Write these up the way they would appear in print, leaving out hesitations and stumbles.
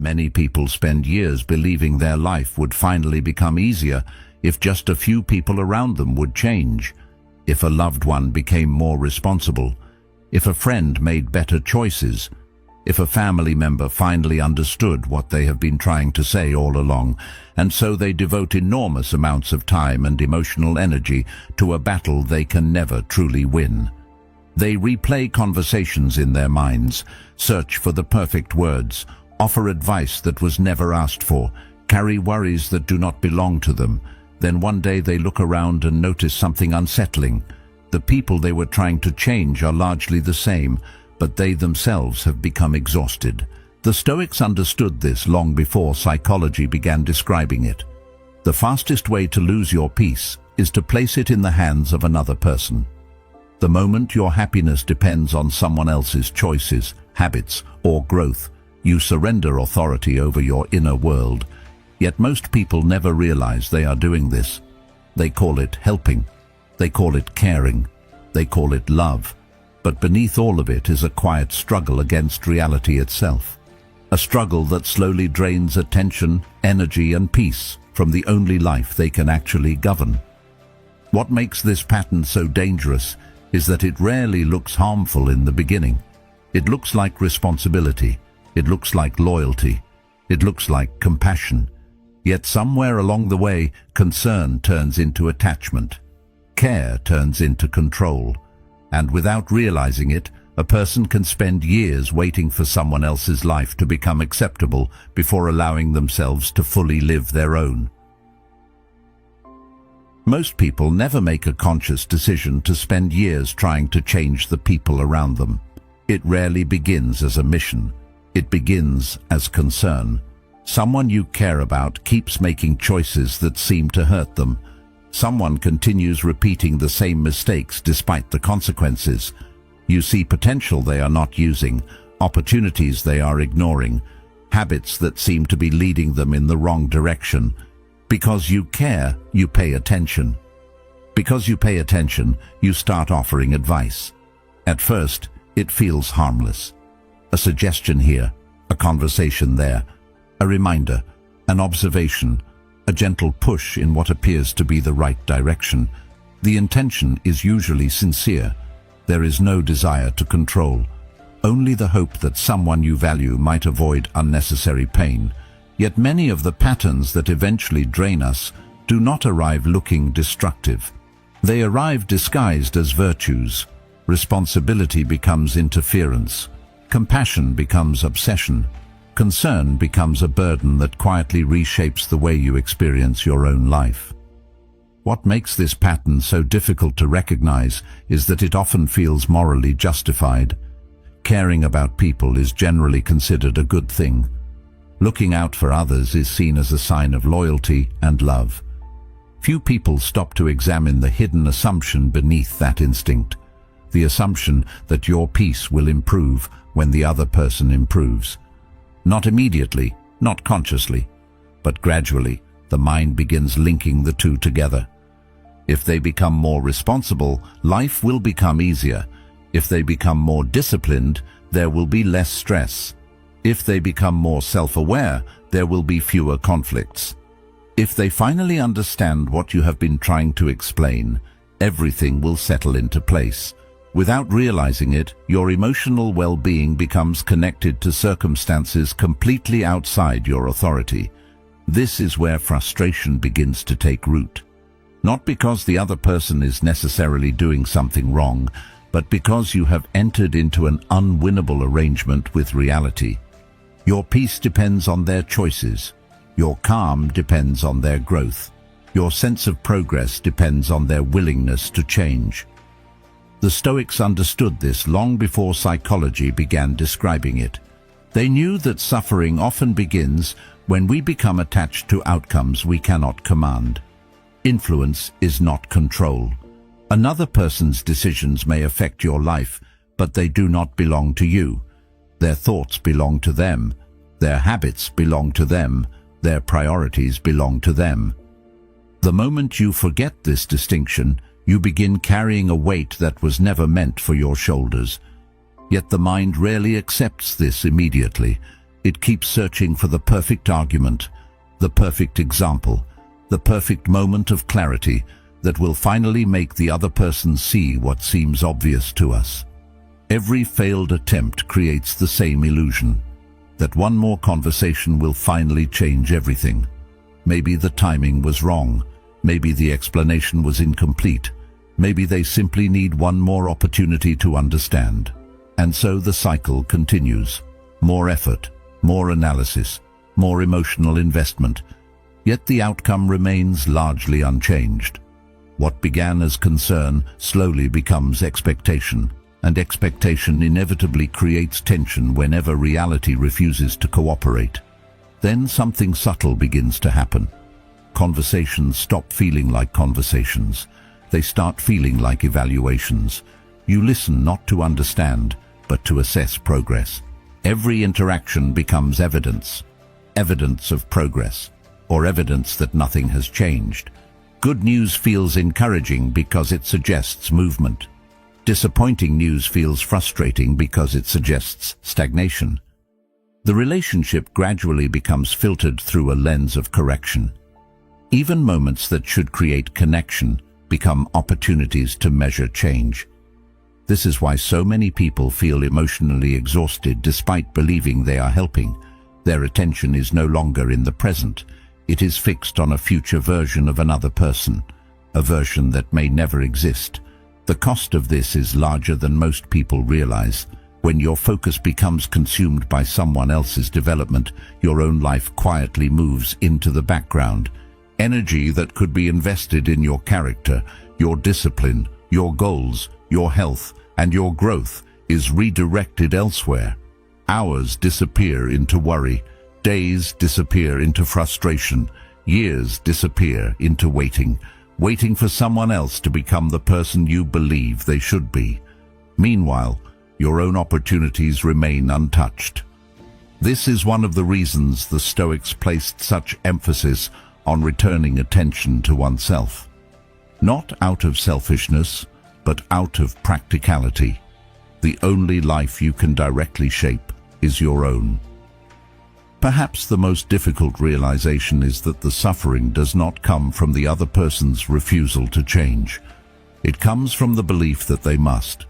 Many people spend years believing their life would finally become easier if just a few people around them would change. If a loved one became more responsible, if a friend made better choices, if a family member finally understood what they have been trying to say all along, and so they devote enormous amounts of time and emotional energy to a battle they can never truly win. They replay conversations in their minds, search for the perfect words, offer advice that was never asked for, carry worries that do not belong to them. Then one day they look around and notice something unsettling. The people they were trying to change are largely the same, but they themselves have become exhausted. The Stoics understood this long before psychology began describing it. The fastest way to lose your peace is to place it in the hands of another person. The moment your happiness depends on someone else's choices, habits, or growth, you surrender authority over your inner world. Yet most people never realize they are doing this. They call it helping. They call it caring. They call it love. But beneath all of it is a quiet struggle against reality itself. A struggle that slowly drains attention, energy, and peace from the only life they can actually govern. What makes this pattern so dangerous is that it rarely looks harmful in the beginning. It looks like responsibility. It looks like loyalty. It looks like compassion. Yet somewhere along the way, concern turns into attachment. Care turns into control. And without realizing it, a person can spend years waiting for someone else's life to become acceptable before allowing themselves to fully live their own. Most people never make a conscious decision to spend years trying to change the people around them. It rarely begins as a mission. It begins as concern. Someone you care about keeps making choices that seem to hurt them. Someone continues repeating the same mistakes despite the consequences. You see potential they are not using, opportunities they are ignoring, habits that seem to be leading them in the wrong direction. Because you care, you pay attention. Because you pay attention, you start offering advice. At first, it feels harmless. A suggestion here, a conversation there, a reminder, an observation, a gentle push in what appears to be the right direction. The intention is usually sincere. There is no desire to control, only the hope that someone you value might avoid unnecessary pain. Yet many of the patterns that eventually drain us do not arrive looking destructive. They arrive disguised as virtues. Responsibility becomes interference. Compassion becomes obsession. Concern becomes a burden that quietly reshapes the way you experience your own life. What makes this pattern so difficult to recognize is that it often feels morally justified. Caring about people is generally considered a good thing. Looking out for others is seen as a sign of loyalty and love. Few people stop to examine the hidden assumption beneath that instinct. The assumption that your peace will improve when the other person improves. Not immediately, not consciously, but gradually, the mind begins linking the two together. If they become more responsible, life will become easier. If they become more disciplined, there will be less stress. If they become more self-aware, there will be fewer conflicts. If they finally understand what you have been trying to explain, everything will settle into place. Without realizing it, your emotional well-being becomes connected to circumstances completely outside your authority. This is where frustration begins to take root. Not because the other person is necessarily doing something wrong, but because you have entered into an unwinnable arrangement with reality. Your peace depends on their choices. Your calm depends on their growth. Your sense of progress depends on their willingness to change. The Stoics understood this long before psychology began describing it. They knew that suffering often begins when we become attached to outcomes we cannot command. Influence is not control. Another person's decisions may affect your life, but they do not belong to you. Their thoughts belong to them. Their habits belong to them. Their priorities belong to them. The moment you forget this distinction, you begin carrying a weight that was never meant for your shoulders. Yet the mind rarely accepts this immediately. It keeps searching for the perfect argument, the perfect example, the perfect moment of clarity that will finally make the other person see what seems obvious to us. Every failed attempt creates the same illusion, that one more conversation will finally change everything. Maybe the timing was wrong, maybe the explanation was incomplete, maybe they simply need one more opportunity to understand. And so the cycle continues. More effort, more analysis, more emotional investment, yet the outcome remains largely unchanged. What began as concern slowly becomes expectation, and expectation inevitably creates tension whenever reality refuses to cooperate. Then something subtle begins to happen. Conversations stop feeling like conversations. They start feeling like evaluations. You listen not to understand, but to assess progress. Every interaction becomes evidence of progress, or evidence that nothing has changed. Good news feels encouraging because it suggests movement. Disappointing news feels frustrating because it suggests stagnation. The relationship gradually becomes filtered through a lens of correction. Even moments that should create connection become opportunities to measure change. This is why so many people feel emotionally exhausted despite believing they are helping. Their attention is no longer in the present. It is fixed on a future version of another person, a version that may never exist. The cost of this is larger than most people realize. When your focus becomes consumed by someone else's development, your own life quietly moves into the background. Energy that could be invested in your character, your discipline, your goals, your health, and your growth is redirected elsewhere. Hours disappear into worry, days disappear into frustration, years disappear into waiting for someone else to become the person you believe they should be. Meanwhile, your own opportunities remain untouched. This is one of the reasons the Stoics placed such emphasis on returning attention to oneself. Not out of selfishness, but out of practicality. The only life you can directly shape is your own. Perhaps the most difficult realization is that the suffering does not come from the other person's refusal to change. It comes from the belief that they must.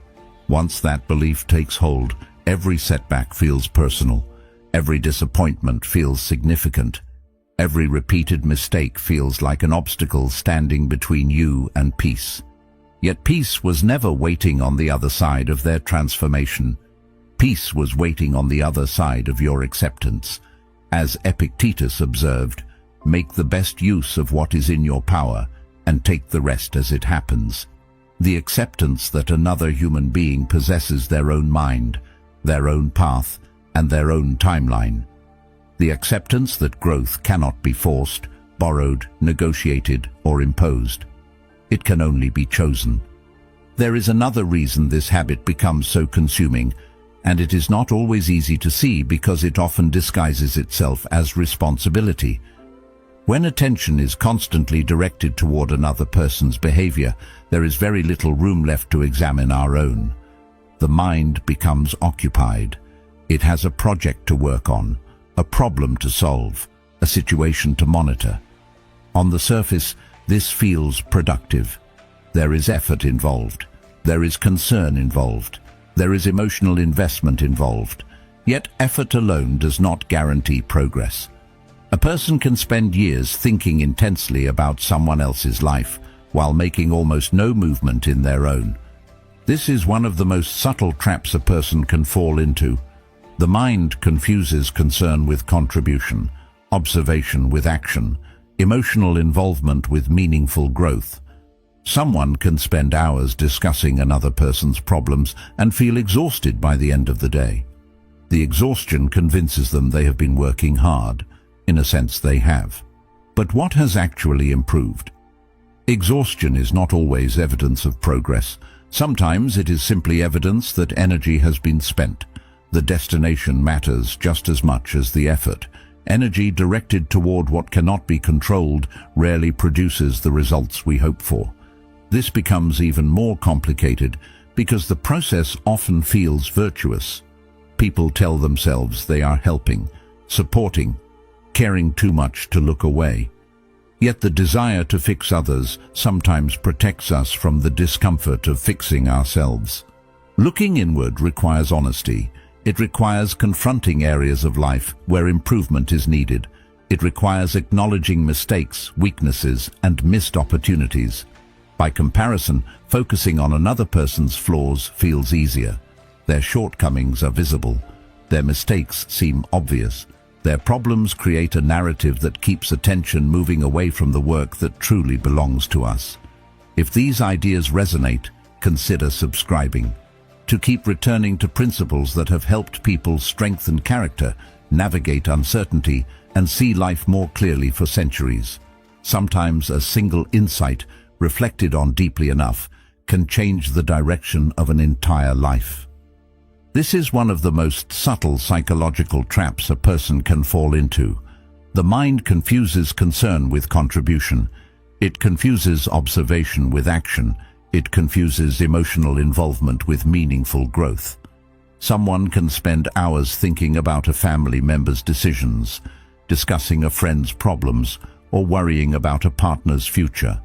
Once that belief takes hold, every setback feels personal. Every disappointment feels significant. Every repeated mistake feels like an obstacle standing between you and peace. Yet peace was never waiting on the other side of their transformation. Peace was waiting on the other side of your acceptance. As Epictetus observed, make the best use of what is in your power and take the rest as it happens. The acceptance that another human being possesses their own mind, their own path, and their own timeline. The acceptance that growth cannot be forced, borrowed, negotiated, or imposed. It can only be chosen. There is another reason this habit becomes so consuming, and it is not always easy to see because it often disguises itself as responsibility. When attention is constantly directed toward another person's behavior, there is very little room left to examine our own. The mind becomes occupied. It has a project to work on, a problem to solve, a situation to monitor. On the surface, this feels productive. There is effort involved. There is concern involved. There is emotional investment involved. Yet effort alone does not guarantee progress. A person can spend years thinking intensely about someone else's life while making almost no movement in their own. This is one of the most subtle traps a person can fall into. The mind confuses concern with contribution, observation with action, emotional involvement with meaningful growth. Someone can spend hours discussing another person's problems and feel exhausted by the end of the day. The exhaustion convinces them they have been working hard. In a sense, they have. But what has actually improved? Exhaustion is not always evidence of progress. Sometimes it is simply evidence that energy has been spent. The destination matters just as much as the effort. Energy directed toward what cannot be controlled rarely produces the results we hope for. This becomes even more complicated because the process often feels virtuous. People tell themselves they are helping, supporting, caring too much to look away. Yet the desire to fix others sometimes protects us from the discomfort of fixing ourselves. Looking inward requires honesty. It requires confronting areas of life where improvement is needed. It requires acknowledging mistakes, weaknesses, and missed opportunities. By comparison, focusing on another person's flaws feels easier. Their shortcomings are visible. Their mistakes seem obvious. Their problems create a narrative that keeps attention moving away from the work that truly belongs to us. If these ideas resonate, consider subscribing. To keep returning to principles that have helped people strengthen character, navigate uncertainty, and see life more clearly for centuries. Sometimes a single insight, reflected on deeply enough, can change the direction of an entire life. This is one of the most subtle psychological traps a person can fall into. The mind confuses concern with contribution. It confuses observation with action. It confuses emotional involvement with meaningful growth. Someone can spend hours thinking about a family member's decisions, discussing a friend's problems, or worrying about a partner's future.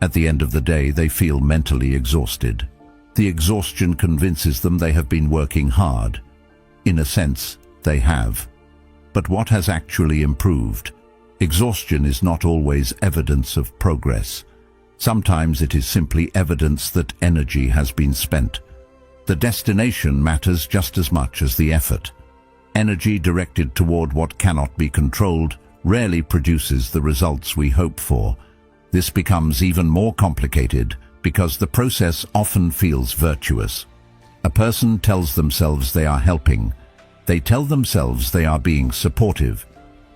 At the end of the day, they feel mentally exhausted. The exhaustion convinces them they have been working hard. In a sense, they have. But what has actually improved? Exhaustion is not always evidence of progress. Sometimes it is simply evidence that energy has been spent. The destination matters just as much as the effort. Energy directed toward what cannot be controlled rarely produces the results we hope for. This becomes even more complicated because the process often feels virtuous. A person tells themselves they are helping. They tell themselves they are being supportive.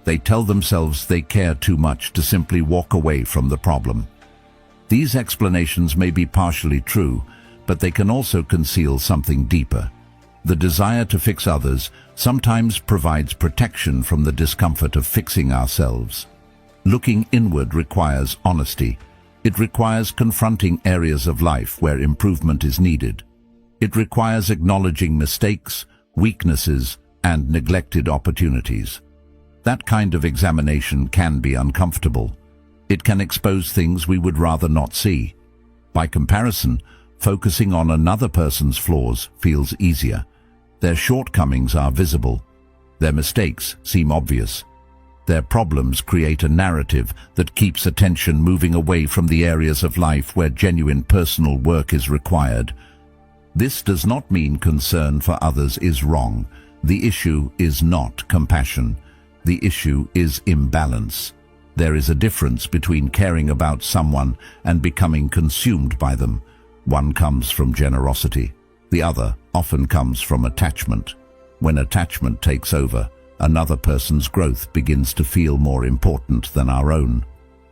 They tell themselves they care too much to simply walk away from the problem. These explanations may be partially true, but they can also conceal something deeper. The desire to fix others sometimes provides protection from the discomfort of fixing ourselves. Looking inward requires honesty. It requires confronting areas of life where improvement is needed. It requires acknowledging mistakes, weaknesses, and neglected opportunities. That kind of examination can be uncomfortable. It can expose things we would rather not see. By comparison, focusing on another person's flaws feels easier. Their shortcomings are visible. Their mistakes seem obvious. Their problems create a narrative that keeps attention moving away from the areas of life where genuine personal work is required. This does not mean concern for others is wrong. The issue is not compassion. The issue is imbalance. There is a difference between caring about someone and becoming consumed by them. One comes from generosity. The other often comes from attachment. When attachment takes over, another person's growth begins to feel more important than our own.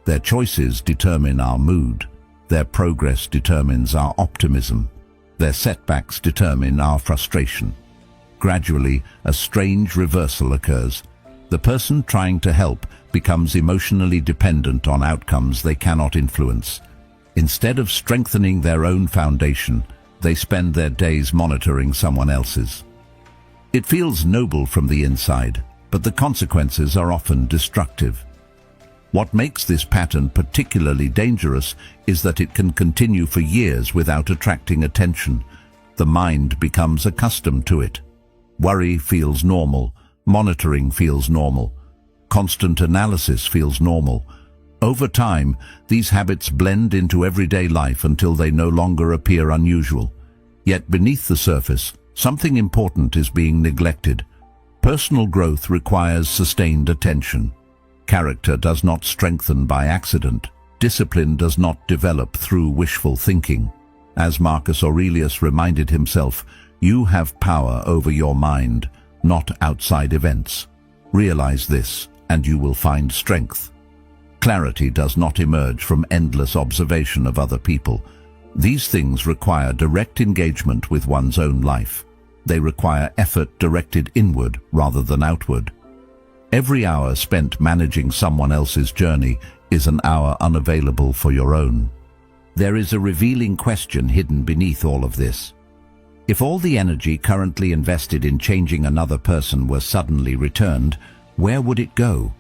Their choices determine our mood. Their progress determines our optimism. Their setbacks determine our frustration. Gradually, a strange reversal occurs. The person trying to help becomes emotionally dependent on outcomes they cannot influence. Instead of strengthening their own foundation, they spend their days monitoring someone else's. It feels noble from the inside, but the consequences are often destructive. What makes this pattern particularly dangerous is that it can continue for years without attracting attention. The mind becomes accustomed to it. Worry feels normal. Monitoring feels normal. Constant analysis feels normal. Over time, these habits blend into everyday life until they no longer appear unusual. Yet beneath the surface, something important is being neglected. Personal growth requires sustained attention. Character does not strengthen by accident. Discipline does not develop through wishful thinking. As Marcus Aurelius reminded himself, you have power over your mind, not outside events. Realize this, and you will find strength. Clarity does not emerge from endless observation of other people. These things require direct engagement with one's own life. They require effort directed inward rather than outward. Every hour spent managing someone else's journey is an hour unavailable for your own. There is a revealing question hidden beneath all of this. If all the energy currently invested in changing another person were suddenly returned, where would it go?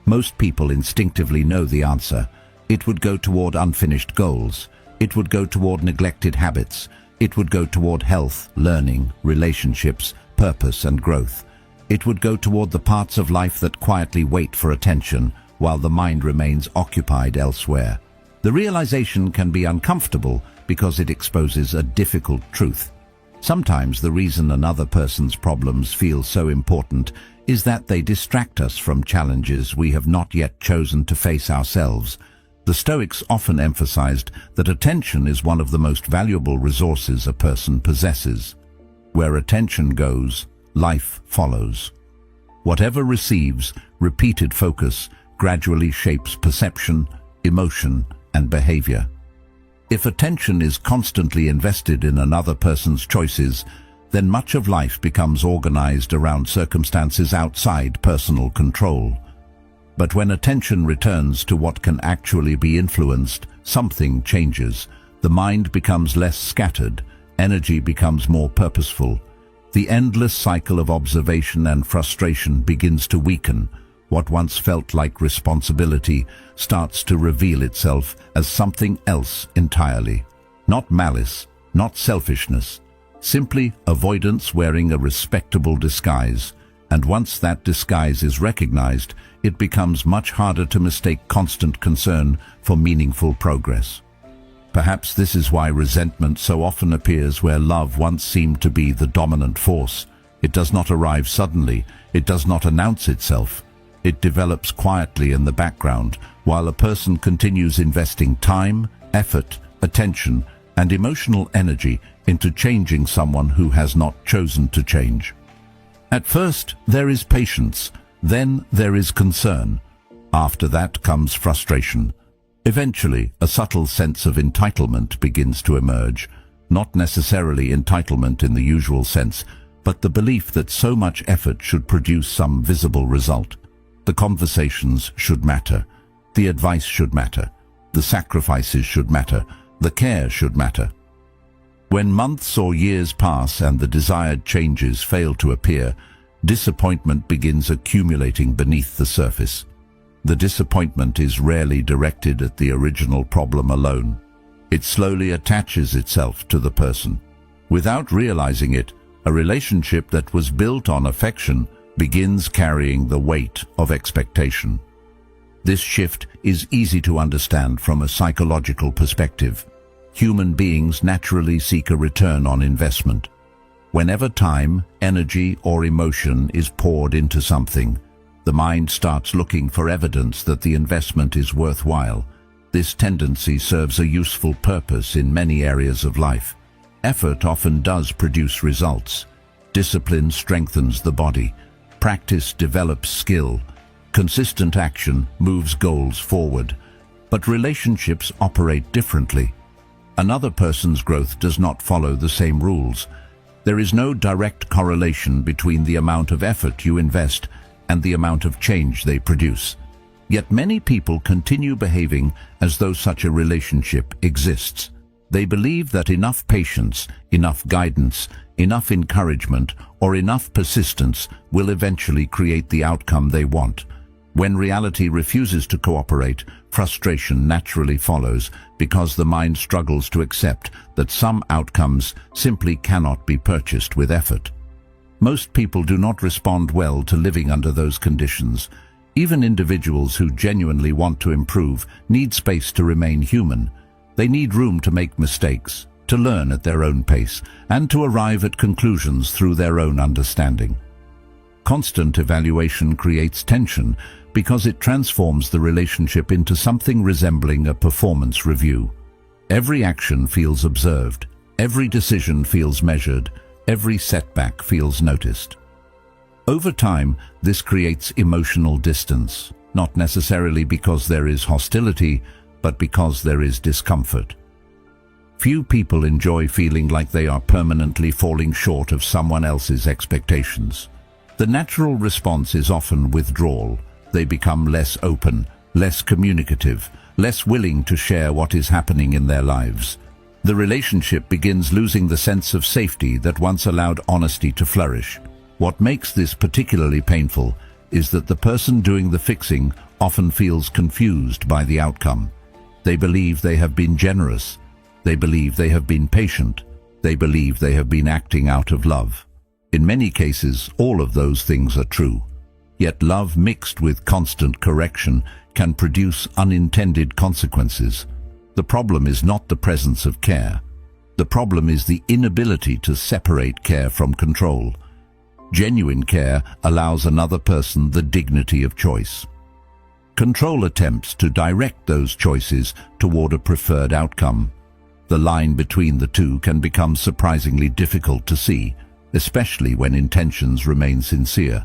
Most people instinctively know the answer. It would go toward unfinished goals. It would go toward neglected habits. It would go toward health, learning, relationships, purpose and growth. It would go toward the parts of life that quietly wait for attention while the mind remains occupied elsewhere. The realization can be uncomfortable because it exposes a difficult truth. Sometimes the reason another person's problems feel so important is that they distract us from challenges we have not yet chosen to face ourselves. The Stoics often emphasized that attention is one of the most valuable resources a person possesses. Where attention goes, life follows. Whatever receives, repeated focus gradually shapes perception, emotion, and behavior. If attention is constantly invested in another person's choices, then much of life becomes organized around circumstances outside personal control. But when attention returns to what can actually be influenced, something changes. The mind becomes less scattered, energy becomes more purposeful. The endless cycle of observation and frustration begins to weaken. What once felt like responsibility starts to reveal itself as something else entirely. Not malice, not selfishness, simply avoidance wearing a respectable disguise. And once that disguise is recognized, it becomes much harder to mistake constant concern for meaningful progress. Perhaps this is why resentment so often appears where love once seemed to be the dominant force. It does not arrive suddenly, it does not announce itself. It develops quietly in the background while a person continues investing time, effort, attention, and emotional energy into changing someone who has not chosen to change. At first, there is patience, then there is concern. After that comes frustration. Eventually, a subtle sense of entitlement begins to emerge, not necessarily entitlement in the usual sense, but the belief that so much effort should produce some visible result. The conversations should matter, the advice should matter, the sacrifices should matter, the care should matter. When months or years pass and the desired changes fail to appear, disappointment begins accumulating beneath the surface. The disappointment is rarely directed at the original problem alone. It slowly attaches itself to the person. Without realizing it, a relationship that was built on affection begins carrying the weight of expectation. This shift is easy to understand from a psychological perspective. Human beings naturally seek a return on investment. Whenever time, energy, or emotion is poured into something, the mind starts looking for evidence that the investment is worthwhile. This tendency serves a useful purpose in many areas of life. Effort often does produce results. Discipline strengthens the body. Practice develops skill. Consistent action moves goals forward. But relationships operate differently. Another person's growth does not follow the same rules. There is no direct correlation between the amount of effort you invest and the amount of change they produce. Yet many people continue behaving as though such a relationship exists. They believe that enough patience, enough guidance, enough encouragement, or enough persistence will eventually create the outcome they want. When reality refuses to cooperate, frustration naturally follows because the mind struggles to accept that some outcomes simply cannot be purchased with effort. Most people do not respond well to living under those conditions. Even individuals who genuinely want to improve need space to remain human. They need room to make mistakes, to learn at their own pace, and to arrive at conclusions through their own understanding. Constant evaluation creates tension because it transforms the relationship into something resembling a performance review. Every action feels observed, every decision feels measured, every setback feels noticed. Over time, this creates emotional distance, not necessarily because there is hostility, but because there is discomfort. Few people enjoy feeling like they are permanently falling short of someone else's expectations. The natural response is often withdrawal. They become less open, less communicative, less willing to share what is happening in their lives. The relationship begins losing the sense of safety that once allowed honesty to flourish. What makes this particularly painful is that the person doing the fixing often feels confused by the outcome. They believe they have been generous. They believe they have been patient. They believe they have been acting out of love. In many cases, all of those things are true. Yet love mixed with constant correction can produce unintended consequences. The problem is not the presence of care. The problem is the inability to separate care from control. Genuine care allows another person the dignity of choice. Control attempts to direct those choices toward a preferred outcome. The line between the two can become surprisingly difficult to see, especially when intentions remain sincere.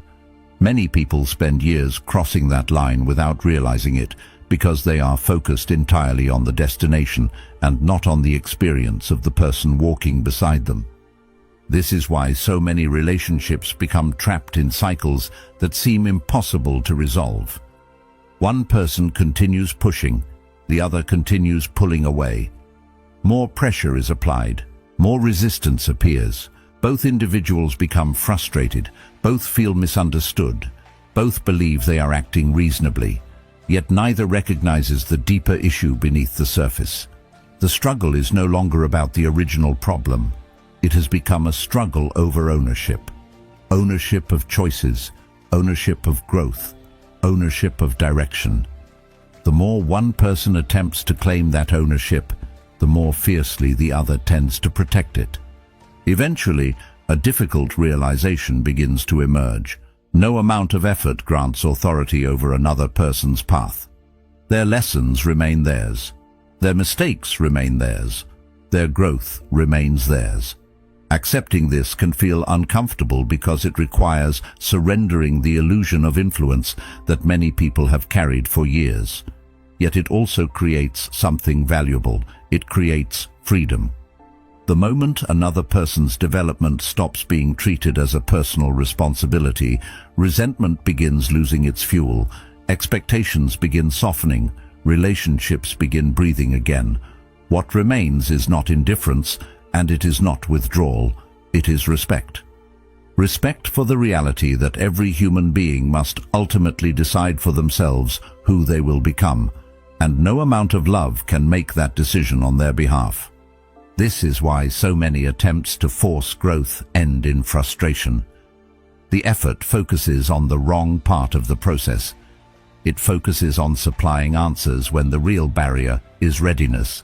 Many people spend years crossing that line without realizing it because they are focused entirely on the destination and not on the experience of the person walking beside them. This is why so many relationships become trapped in cycles that seem impossible to resolve. One person continues pushing, the other continues pulling away. More pressure is applied, more resistance appears. Both individuals become frustrated, both feel misunderstood, both believe they are acting reasonably, yet neither recognizes the deeper issue beneath the surface. The struggle is no longer about the original problem. It has become a struggle over ownership. Ownership of choices, ownership of growth, ownership of direction. The more one person attempts to claim that ownership, the more fiercely the other tends to protect it. Eventually, a difficult realization begins to emerge. No amount of effort grants authority over another person's path. Their lessons remain theirs. Their mistakes remain theirs. Their growth remains theirs. Accepting this can feel uncomfortable because it requires surrendering the illusion of influence that many people have carried for years. Yet it also creates something valuable. It creates freedom. The moment another person's development stops being treated as a personal responsibility, resentment begins losing its fuel, expectations begin softening, relationships begin breathing again. What remains is not indifference, and it is not withdrawal, it is respect. Respect for the reality that every human being must ultimately decide for themselves who they will become, and no amount of love can make that decision on their behalf. This is why so many attempts to force growth end in frustration. The effort focuses on the wrong part of the process. It focuses on supplying answers when the real barrier is readiness.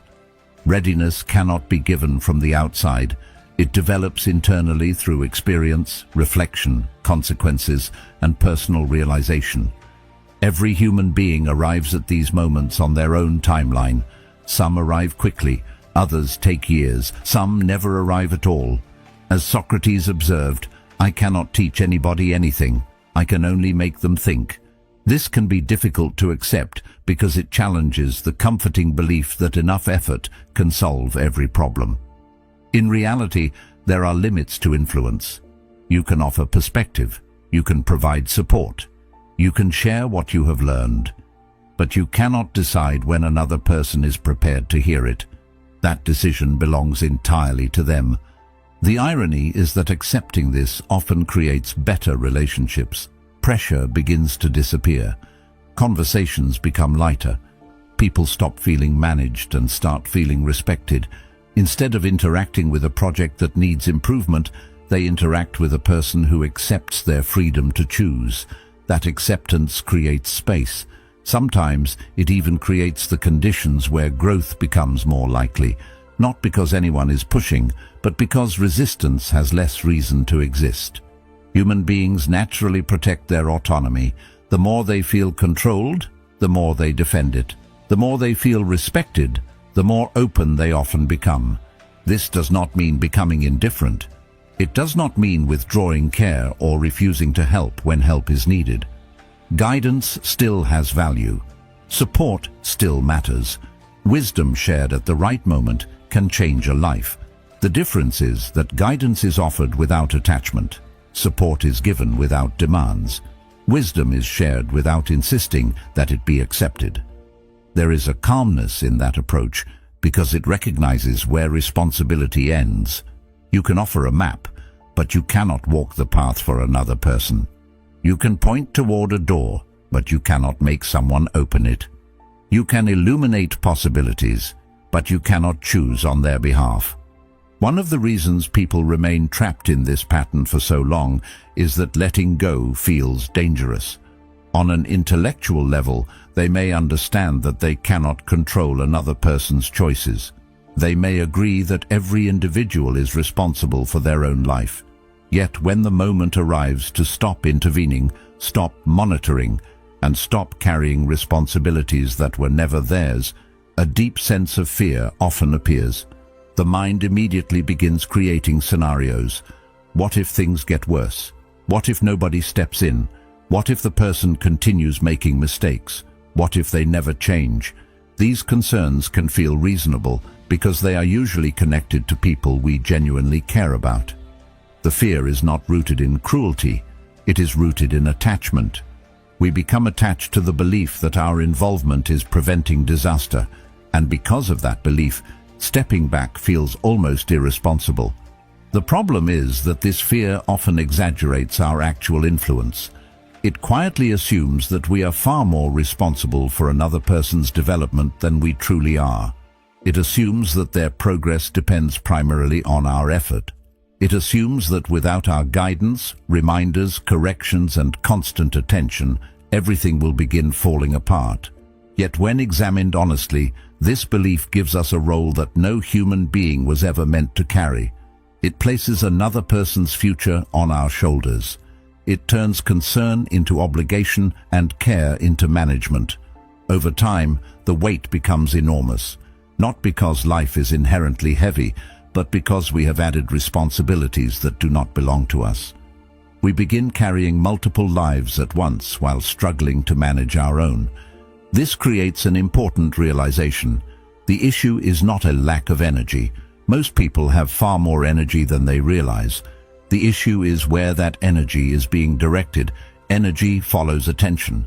Readiness cannot be given from the outside. It develops internally through experience, reflection, consequences, and personal realization. Every human being arrives at these moments on their own timeline. Some arrive quickly, others take years, some never arrive at all. As Socrates observed, "I cannot teach anybody anything. I can only make them think." This can be difficult to accept because it challenges the comforting belief that enough effort can solve every problem. In reality, there are limits to influence. You can offer perspective, you can provide support, you can share what you have learned, but you cannot decide when another person is prepared to hear it. That decision belongs entirely to them. The irony is that accepting this often creates better relationships. Pressure begins to disappear. Conversations become lighter. People stop feeling managed and start feeling respected. Instead of interacting with a project that needs improvement, they interact with a person who accepts their freedom to choose. That acceptance creates space. Sometimes it even creates the conditions where growth becomes more likely, not because anyone is pushing, but because resistance has less reason to exist. Human beings naturally protect their autonomy. The more they feel controlled, the more they defend it. The more they feel respected, the more open they often become. This does not mean becoming indifferent. It does not mean withdrawing care or refusing to help when help is needed. Guidance still has value. Support still matters. Wisdom shared at the right moment can change a life. The difference is that guidance is offered without attachment. Support is given without demands. Wisdom is shared without insisting that it be accepted. There is a calmness in that approach, because it recognizes where responsibility ends. You can offer a map, but you cannot walk the path for another person. You can point toward a door, but you cannot make someone open it. You can illuminate possibilities, but you cannot choose on their behalf. One of the reasons people remain trapped in this pattern for so long is that letting go feels dangerous. On an intellectual level, they may understand that they cannot control another person's choices. They may agree that every individual is responsible for their own life. Yet when the moment arrives to stop intervening, stop monitoring, and stop carrying responsibilities that were never theirs, a deep sense of fear often appears. The mind immediately begins creating scenarios. What if things get worse? What if nobody steps in? What if the person continues making mistakes? What if they never change? These concerns can feel reasonable because they are usually connected to people we genuinely care about. The fear is not rooted in cruelty, it is rooted in attachment. We become attached to the belief that our involvement is preventing disaster, and because of that belief, stepping back feels almost irresponsible. The problem is that this fear often exaggerates our actual influence. It quietly assumes that we are far more responsible for another person's development than we truly are. It assumes that their progress depends primarily on our effort. It assumes that without our guidance, reminders, corrections, and constant attention, everything will begin falling apart. Yet when examined honestly, this belief gives us a role that no human being was ever meant to carry. It places another person's future on our shoulders. It turns concern into obligation and care into management. Over time, the weight becomes enormous, not because life is inherently heavy, but because we have added responsibilities that do not belong to us. We begin carrying multiple lives at once while struggling to manage our own. This creates an important realization. The issue is not a lack of energy. Most people have far more energy than they realize. The issue is where that energy is being directed. Energy follows attention.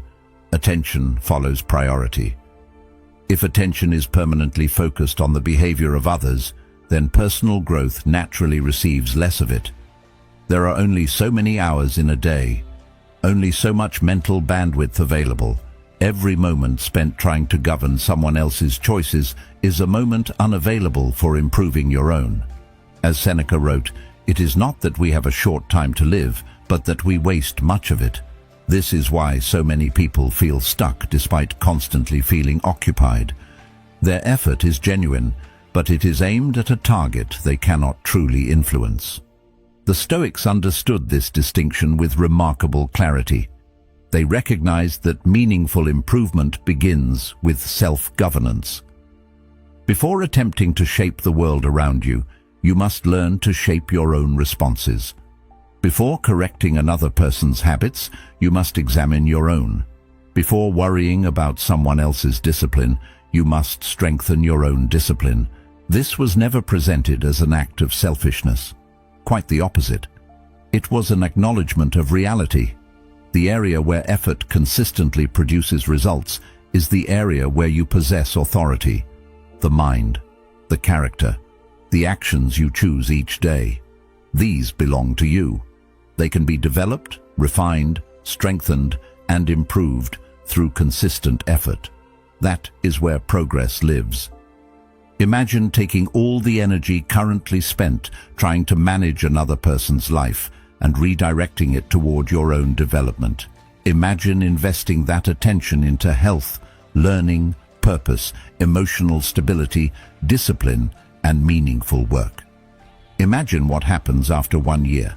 Attention follows priority. If attention is permanently focused on the behavior of others, then personal growth naturally receives less of it. There are only so many hours in a day, only so much mental bandwidth available. Every moment spent trying to govern someone else's choices is a moment unavailable for improving your own. As Seneca wrote, it is not that we have a short time to live, but that we waste much of it. This is why so many people feel stuck despite constantly feeling occupied. Their effort is genuine, but it is aimed at a target they cannot truly influence. The Stoics understood this distinction with remarkable clarity. They recognized that meaningful improvement begins with self-governance. Before attempting to shape the world around you, you must learn to shape your own responses. Before correcting another person's habits, you must examine your own. Before worrying about someone else's discipline, you must strengthen your own discipline. This was never presented as an act of selfishness. Quite the opposite. It was an acknowledgement of reality. The area where effort consistently produces results is the area where you possess authority. The mind, the character, the actions you choose each day. These belong to you. They can be developed, refined, strengthened, and improved through consistent effort. That is where progress lives. Imagine taking all the energy currently spent trying to manage another person's life and redirecting it toward your own development. Imagine investing that attention into health, learning, purpose, emotional stability, discipline, and meaningful work. Imagine what happens after 1 year.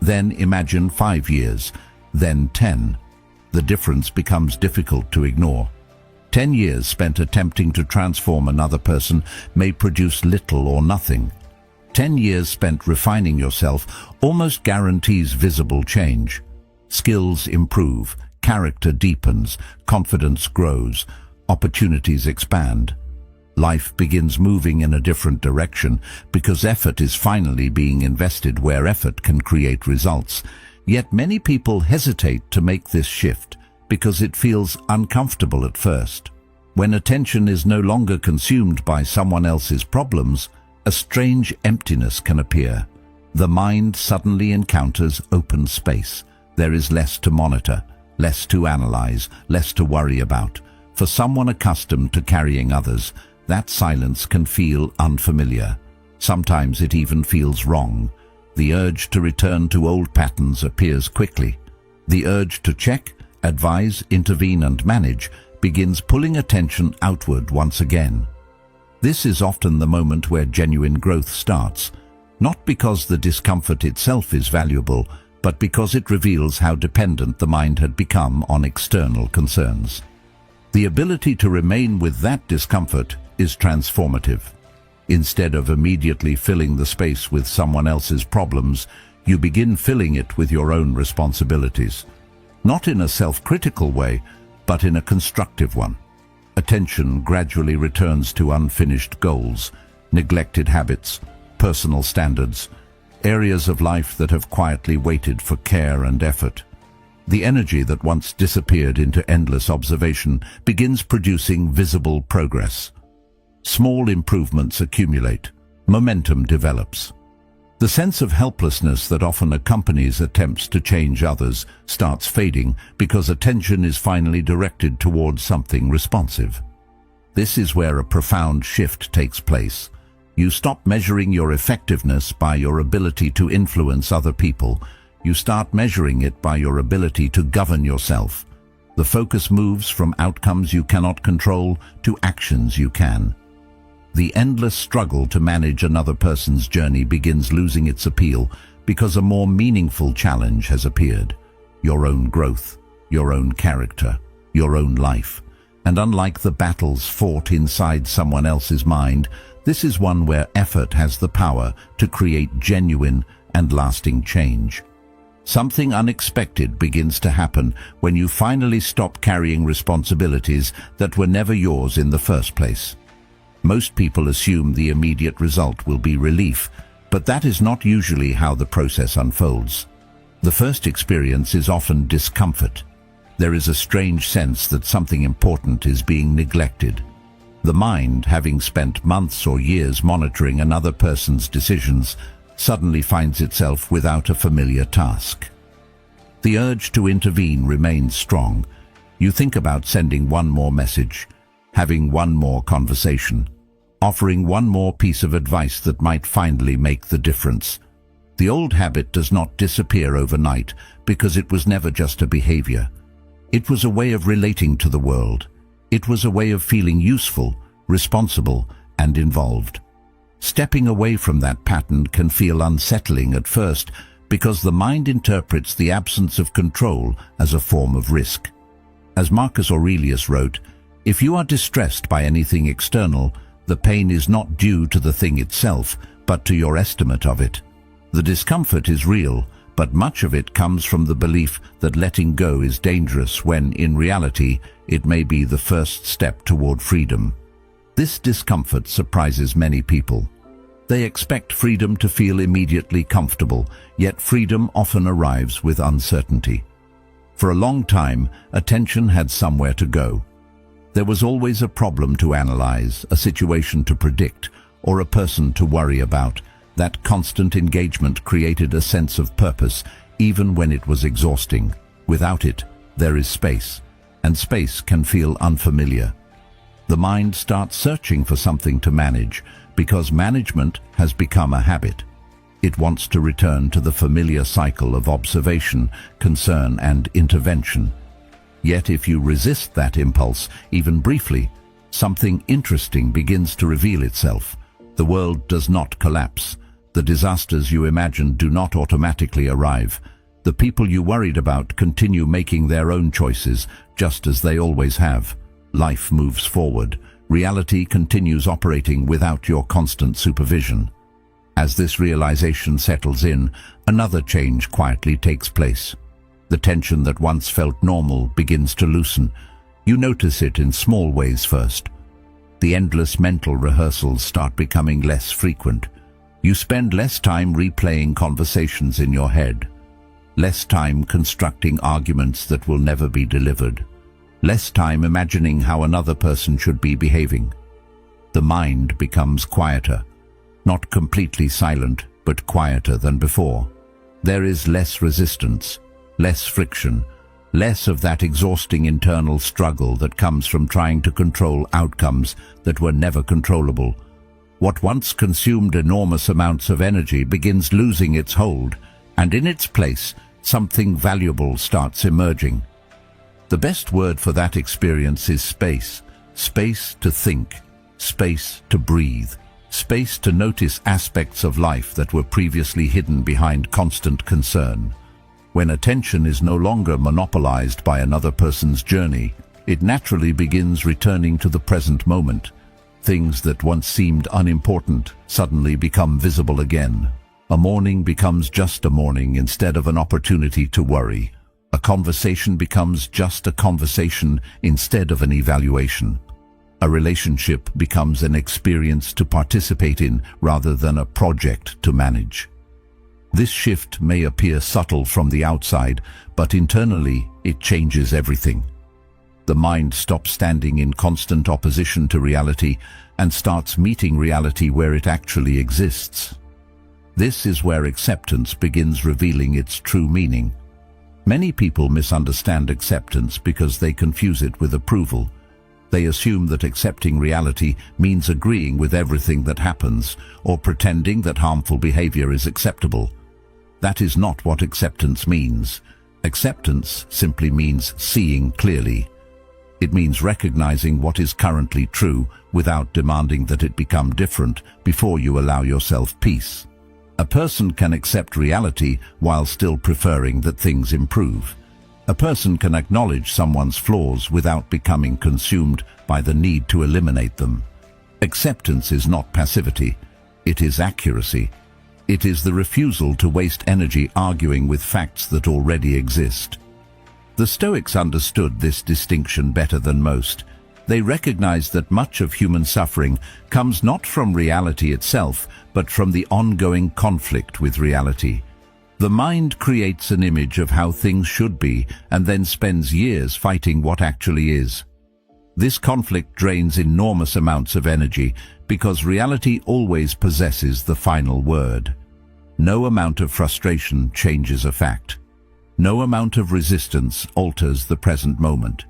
Then imagine 5 years, then 10. The difference becomes difficult to ignore. 10 years spent attempting to transform another person may produce little or nothing. 10 years spent refining yourself almost guarantees visible change. Skills improve, character deepens, confidence grows, opportunities expand. Life begins moving in a different direction because effort is finally being invested where effort can create results. Yet many people hesitate to make this shift because it feels uncomfortable at first. When attention is no longer consumed by someone else's problems, a strange emptiness can appear. The mind suddenly encounters open space. There is less to monitor, less to analyze, less to worry about. For someone accustomed to carrying others, that silence can feel unfamiliar. Sometimes it even feels wrong. The urge to return to old patterns appears quickly. The urge to check, advise, intervene and manage begins pulling attention outward once again. This is often the moment where genuine growth starts, not because the discomfort itself is valuable, but because it reveals how dependent the mind had become on external concerns. The ability to remain with that discomfort is transformative. Instead of immediately filling the space with someone else's problems, you begin filling it with your own responsibilities. Not in a self-critical way, but in a constructive one. Attention gradually returns to unfinished goals, neglected habits, personal standards, areas of life that have quietly waited for care and effort. The energy that once disappeared into endless observation begins producing visible progress. Small improvements accumulate. Momentum develops. The sense of helplessness that often accompanies attempts to change others starts fading because attention is finally directed towards something responsive. This is where a profound shift takes place. You stop measuring your effectiveness by your ability to influence other people. You start measuring it by your ability to govern yourself. The focus moves from outcomes you cannot control to actions you can. The endless struggle to manage another person's journey begins losing its appeal because a more meaningful challenge has appeared. Your own growth, your own character, your own life. And unlike the battles fought inside someone else's mind, this is one where effort has the power to create genuine and lasting change. Something unexpected begins to happen when you finally stop carrying responsibilities that were never yours in the first place. Most people assume the immediate result will be relief, but that is not usually how the process unfolds. The first experience is often discomfort. There is a strange sense that something important is being neglected. The mind, having spent months or years monitoring another person's decisions, suddenly finds itself without a familiar task. The urge to intervene remains strong. You think about sending one more message, having one more conversation, offering one more piece of advice that might finally make the difference. The old habit does not disappear overnight because it was never just a behavior. It was a way of relating to the world. It was a way of feeling useful, responsible, and involved. Stepping away from that pattern can feel unsettling at first because the mind interprets the absence of control as a form of risk. As Marcus Aurelius wrote, "If you are distressed by anything external, the pain is not due to the thing itself, but to your estimate of it." The discomfort is real, but much of it comes from the belief that letting go is dangerous when, in reality, it may be the first step toward freedom. This discomfort surprises many people. They expect freedom to feel immediately comfortable, yet freedom often arrives with uncertainty. For a long time, attention had somewhere to go. There was always a problem to analyze, a situation to predict, or a person to worry about. That constant engagement created a sense of purpose, even when it was exhausting. Without it, there is space, and space can feel unfamiliar. The mind starts searching for something to manage, because management has become a habit. It wants to return to the familiar cycle of observation, concern, and intervention. Yet if you resist that impulse, even briefly, something interesting begins to reveal itself. The world does not collapse. The disasters you imagined do not automatically arrive. The people you worried about continue making their own choices, just as they always have. Life moves forward. Reality continues operating without your constant supervision. As this realization settles in, another change quietly takes place. The tension that once felt normal begins to loosen. You notice it in small ways first. The endless mental rehearsals start becoming less frequent. You spend less time replaying conversations in your head, less time constructing arguments that will never be delivered, less time imagining how another person should be behaving. The mind becomes quieter, not completely silent, but quieter than before. There is less resistance, less friction, less of that exhausting internal struggle that comes from trying to control outcomes that were never controllable. What once consumed enormous amounts of energy begins losing its hold, and in its place, something valuable starts emerging. The best word for that experience is space. Space to think, space to breathe, space to notice aspects of life that were previously hidden behind constant concern. When attention is no longer monopolized by another person's journey, it naturally begins returning to the present moment. Things that once seemed unimportant suddenly become visible again. A morning becomes just a morning instead of an opportunity to worry. A conversation becomes just a conversation instead of an evaluation. A relationship becomes an experience to participate in rather than a project to manage. This shift may appear subtle from the outside, but internally it changes everything. The mind stops standing in constant opposition to reality and starts meeting reality where it actually exists. This is where acceptance begins revealing its true meaning. Many people misunderstand acceptance because they confuse it with approval. They assume that accepting reality means agreeing with everything that happens or pretending that harmful behavior is acceptable. That is not what acceptance means. Acceptance simply means seeing clearly. It means recognizing what is currently true without demanding that it become different before you allow yourself peace. A person can accept reality while still preferring that things improve. A person can acknowledge someone's flaws without becoming consumed by the need to eliminate them. Acceptance is not passivity, it is accuracy. It is the refusal to waste energy arguing with facts that already exist. The Stoics understood this distinction better than most. They recognized that much of human suffering comes not from reality itself, but from the ongoing conflict with reality. The mind creates an image of how things should be and then spends years fighting what actually is. This conflict drains enormous amounts of energy because reality always possesses the final word. No amount of frustration changes a fact. No amount of resistance alters the present moment.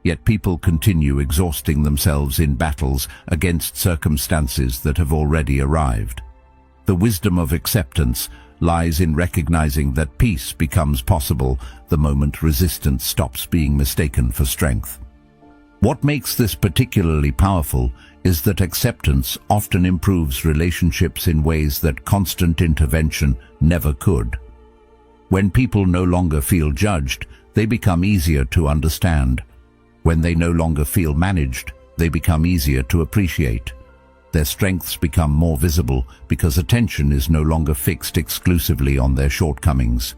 Yet people continue exhausting themselves in battles against circumstances that have already arrived. The wisdom of acceptance lies in recognizing that peace becomes possible the moment resistance stops being mistaken for strength. What makes this particularly powerful is that acceptance often improves relationships in ways that constant intervention never could. When people no longer feel judged, they become easier to understand. When they no longer feel managed, they become easier to appreciate. Their strengths become more visible because attention is no longer fixed exclusively on their shortcomings.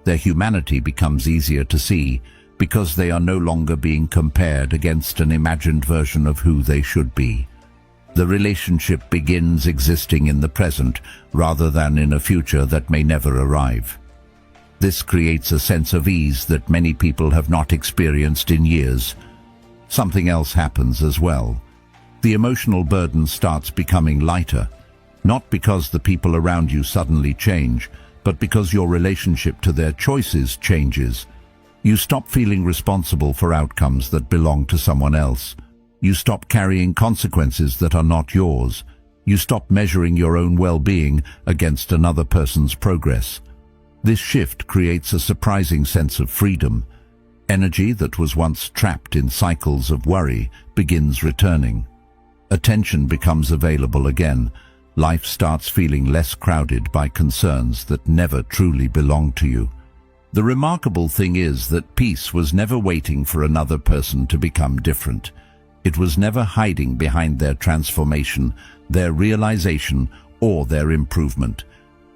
Their humanity becomes easier to see because they are no longer being compared against an imagined version of who they should be. The relationship begins existing in the present rather than in a future that may never arrive. This creates a sense of ease that many people have not experienced in years. Something else happens as well. The emotional burden starts becoming lighter, not because the people around you suddenly change, but because your relationship to their choices changes. You stop feeling responsible for outcomes that belong to someone else. You stop carrying consequences that are not yours. You stop measuring your own well-being against another person's progress. This shift creates a surprising sense of freedom. Energy that was once trapped in cycles of worry begins returning. Attention becomes available again. Life starts feeling less crowded by concerns that never truly belong to you. The remarkable thing is that peace was never waiting for another person to become different. It was never hiding behind their transformation, their realization, or their improvement.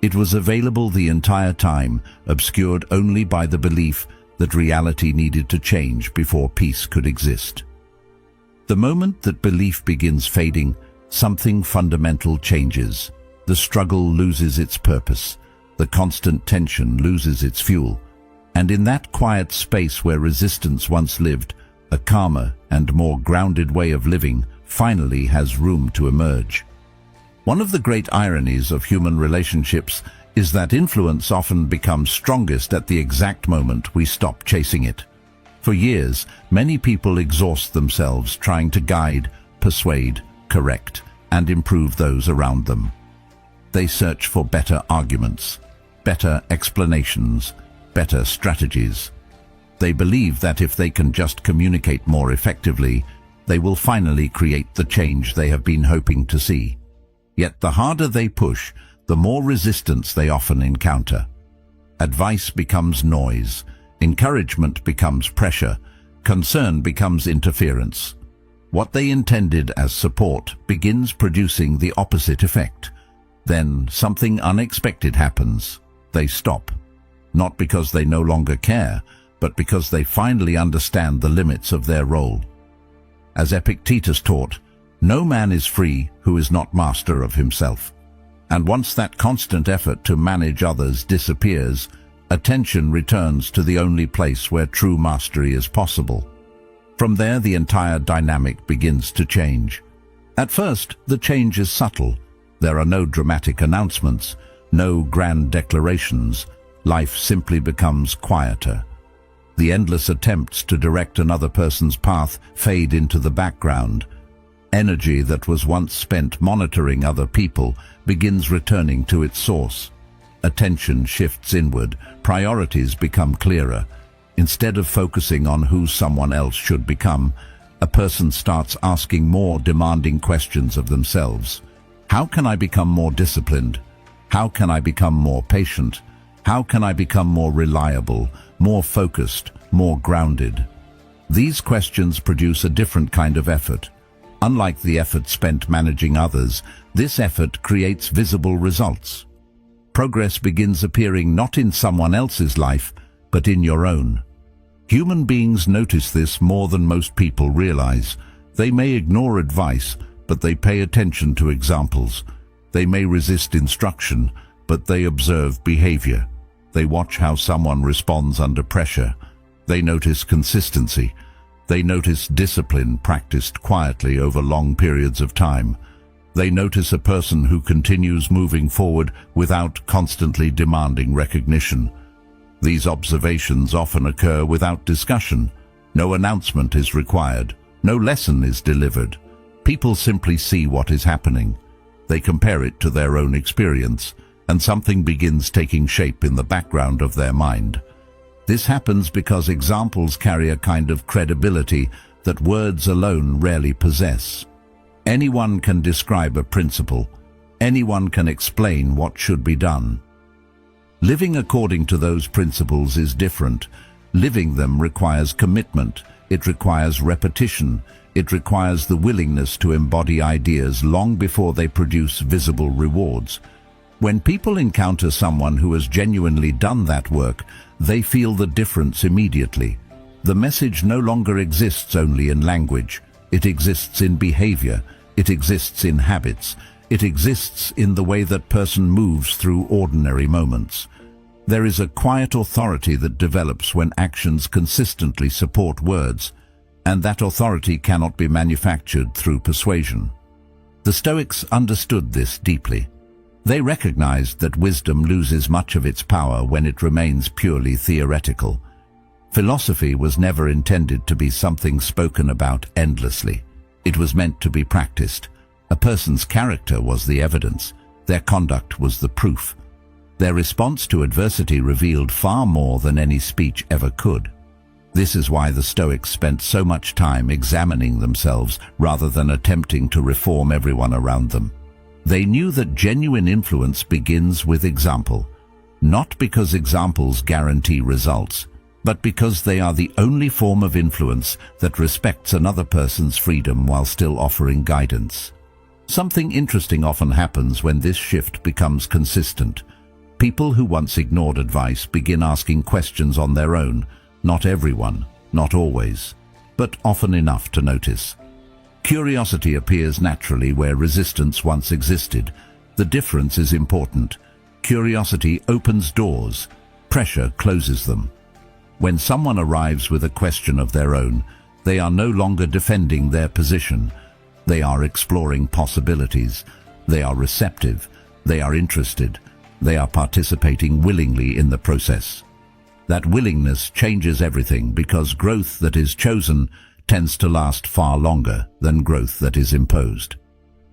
It was available the entire time, obscured only by the belief that reality needed to change before peace could exist. The moment that belief begins fading, something fundamental changes. The struggle loses its purpose. The constant tension loses its fuel. And in that quiet space where resistance once lived, a calmer and more grounded way of living finally has room to emerge. One of the great ironies of human relationships is that influence often becomes strongest at the exact moment we stop chasing it. For years, many people exhaust themselves trying to guide, persuade, correct, and improve those around them. They search for better arguments, better explanations, better strategies. They believe that if they can just communicate more effectively, they will finally create the change they have been hoping to see. Yet the harder they push, the more resistance they often encounter. Advice becomes noise, encouragement becomes pressure, concern becomes interference. What they intended as support begins producing the opposite effect. Then something unexpected happens. They stop. Not because they no longer care, but because they finally understand the limits of their role. As Epictetus taught, no man is free who is not master of himself. And once that constant effort to manage others disappears, attention returns to the only place where true mastery is possible. From there, the entire dynamic begins to change. At first, the change is subtle. There are no dramatic announcements, no grand declarations. Life simply becomes quieter. The endless attempts to direct another person's path fade into the background. Energy that was once spent monitoring other people begins returning to its source. Attention shifts inward, priorities become clearer. Instead of focusing on who someone else should become, a person starts asking more demanding questions of themselves. How can I become more disciplined? How can I become more patient? How can I become more reliable, more focused, more grounded? These questions produce a different kind of effort. Unlike the effort spent managing others, this effort creates visible results. Progress begins appearing not in someone else's life, but in your own. Human beings notice this more than most people realize. They may ignore advice, but they pay attention to examples. They may resist instruction, but they observe behavior. They watch how someone responds under pressure. They notice consistency. They notice discipline practiced quietly over long periods of time. They notice a person who continues moving forward without constantly demanding recognition. These observations often occur without discussion. No announcement is required. No lesson is delivered. People simply see what is happening. They compare it to their own experience, and something begins taking shape in the background of their mind. This happens because examples carry a kind of credibility that words alone rarely possess. Anyone can describe a principle. Anyone can explain what should be done. Living according to those principles is different. Living them requires commitment. It requires repetition. It requires the willingness to embody ideas long before they produce visible rewards. When people encounter someone who has genuinely done that work, they feel the difference immediately. The message no longer exists only in language. It exists in behavior. It exists in habits. It exists in the way that person moves through ordinary moments. There is a quiet authority that develops when actions consistently support words, and that authority cannot be manufactured through persuasion. The Stoics understood this deeply. They recognized that wisdom loses much of its power when it remains purely theoretical. Philosophy was never intended to be something spoken about endlessly. It was meant to be practiced. A person's character was the evidence. Their conduct was the proof. Their response to adversity revealed far more than any speech ever could. This is why the Stoics spent so much time examining themselves rather than attempting to reform everyone around them. They knew that genuine influence begins with example, not because examples guarantee results, but because they are the only form of influence that respects another person's freedom while still offering guidance. Something interesting often happens when this shift becomes consistent. People who once ignored advice begin asking questions on their own. Not everyone, not always, but often enough to notice. Curiosity appears naturally where resistance once existed. The difference is important. Curiosity opens doors. Pressure closes them. When someone arrives with a question of their own, They are no longer defending their position. They are exploring possibilities. They are receptive. They are interested. They are participating willingly in the process. That willingness changes everything, because growth that is chosen tends to last far longer than growth that is imposed.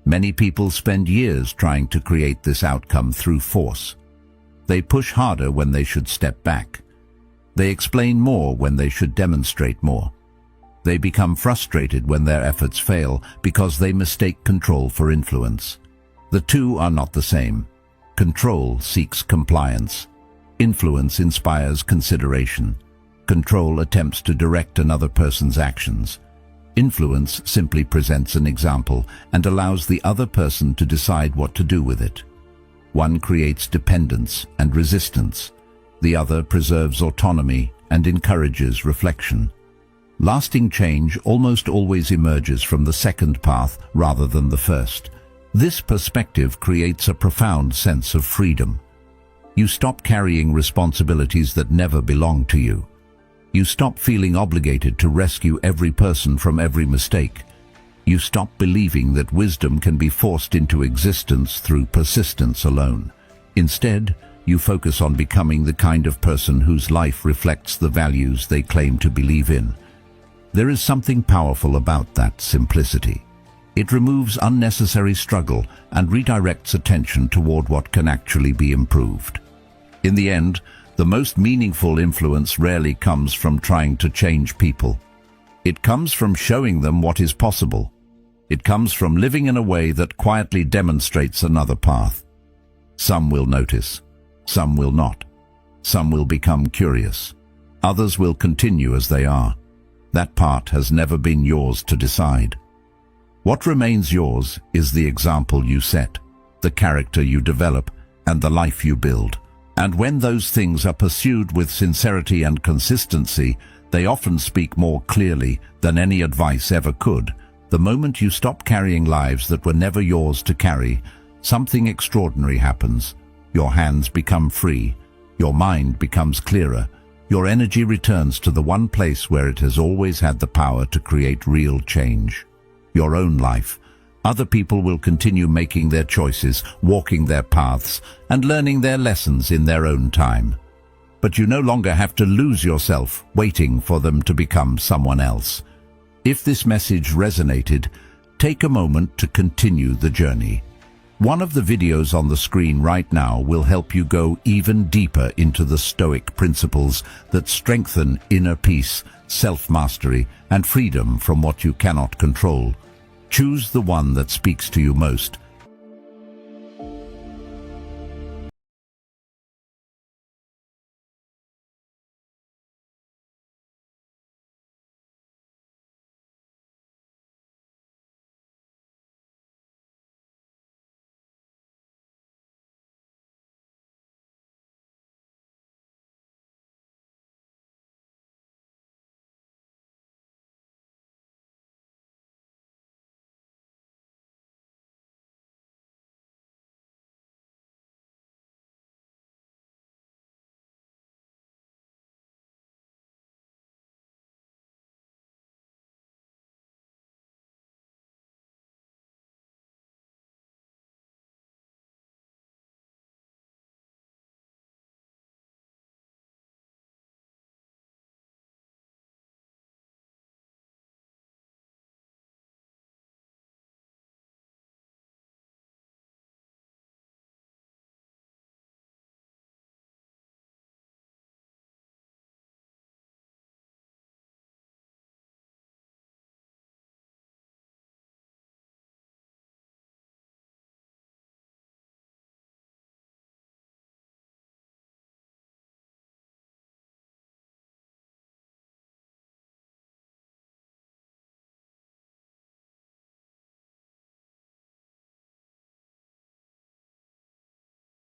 Many people spend years trying to create this outcome through force. They push harder when they should step back. They explain more when they should demonstrate more. They become frustrated when their efforts fail because they mistake control for influence. The two are not the same. Control seeks compliance. Influence inspires consideration. Control attempts to direct another person's actions. Influence simply presents an example and allows the other person to decide what to do with it. One creates dependence and resistance. The other preserves autonomy and encourages reflection. Lasting change almost always emerges from the second path rather than the first. This perspective creates a profound sense of freedom. You stop carrying responsibilities that never belong to you. You stop feeling obligated to rescue every person from every mistake. You stop believing that wisdom can be forced into existence through persistence alone. Instead, you focus on becoming the kind of person whose life reflects the values they claim to believe in. There is something powerful about that simplicity. It removes unnecessary struggle and redirects attention toward what can actually be improved. In the end, the most meaningful influence rarely comes from trying to change people. It comes from showing them what is possible. It comes from living in a way that quietly demonstrates another path. Some will notice. Some will not. Some will become curious. Others will continue as they are. That part has never been yours to decide. What remains yours is the example you set, the character you develop, and the life you build. And when those things are pursued with sincerity and consistency, they often speak more clearly than any advice ever could. The moment you stop carrying lives that were never yours to carry, something extraordinary happens. Your hands become free. Your mind becomes clearer. Your energy returns to the one place where it has always had the power to create real change. Your own life. Other people will continue making their choices, walking their paths, and learning their lessons in their own time. But you no longer have to lose yourself waiting for them to become someone else. If this message resonated, take a moment to continue the journey. One of the videos on the screen right now will help you go even deeper into the Stoic principles that strengthen inner peace, self-mastery, and freedom from what you cannot control. Choose the one that speaks to you most